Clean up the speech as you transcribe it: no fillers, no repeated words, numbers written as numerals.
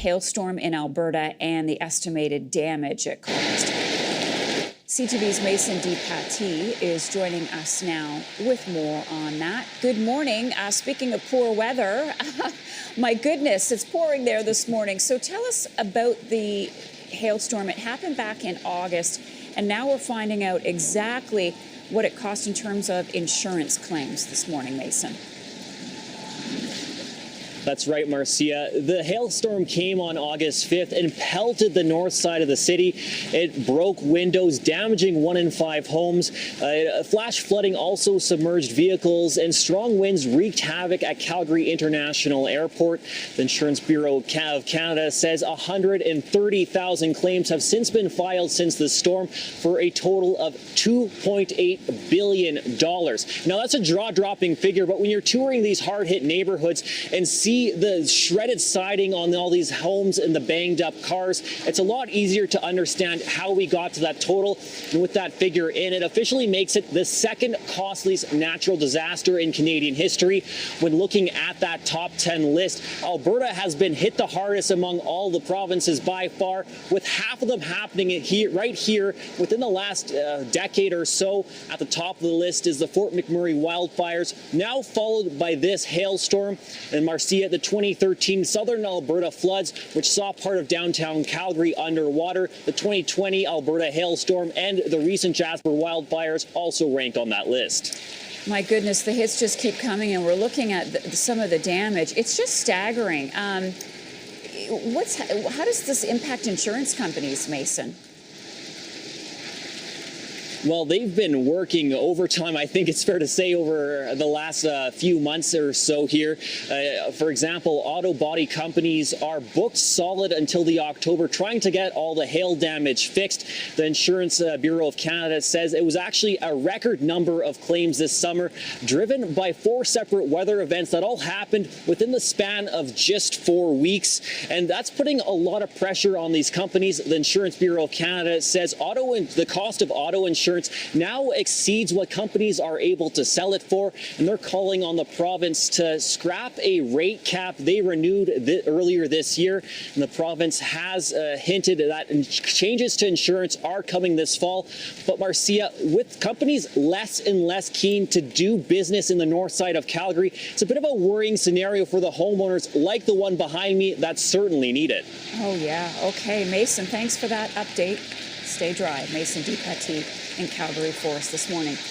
hailstorm in Alberta and the estimated damage it caused. CTV's Mason DePatie is joining us now with more on that. Good morning. Speaking of poor weather, my goodness, it's pouring there this morning. So tell us about the hailstorm. It happened back in August, and now we're finding out exactly what it cost in terms of insurance claims this morning, Mason. That's right, Marcia. The hailstorm came on August 5th and pelted the north side of the city. It broke windows, damaging 1 in 5 homes. Flash flooding also submerged vehicles, and strong winds wreaked havoc at Calgary International Airport. The Insurance Bureau of Canada says 130,000 claims have since been filed since the storm for a total of $2.8 billion. Now, that's a jaw-dropping figure, but when you're touring these hard-hit neighborhoods and see the shredded siding on all these homes and the banged up cars, it's a lot easier to understand how we got to that total. And with that figure in, it officially makes it the second costliest natural disaster in Canadian history. When looking at that top 10 list, Alberta has been hit the hardest among all the provinces by far, with half of them happening right here within the last decade or so. At the top of the list is the Fort McMurray wildfires, now followed by this hailstorm. And Marcia, the 2013 southern Alberta floods, which saw part of downtown Calgary underwater, the 2020 Alberta hailstorm, and the recent Jasper wildfires also rank on that list. My goodness, the hits just keep coming, and we're looking at some of the damage. It's just staggering. How does this impact insurance companies, Mason? Well, they've been working overtime, I think it's fair to say, over the last few months or so here. For example, auto body companies are booked solid until the October, trying to get all the hail damage fixed. The Insurance Bureau of Canada says it was actually a record number of claims this summer, driven by 4 separate weather events that all happened within the span of just 4 weeks. And that's putting a lot of pressure on these companies. The Insurance Bureau of Canada says the cost of auto insurance now exceeds what companies are able to sell it for, and they're calling on the province to scrap a rate cap they renewed earlier this year. And the province has hinted that changes to insurance are coming this fall. But Marcia, with companies less and less keen to do business in the north side of Calgary, it's a bit of a worrying scenario for the homeowners like the one behind me that certainly need it. Oh, yeah. Okay, Mason, thanks for that update. Stay dry. Mason DePatie in Calgary for us this morning.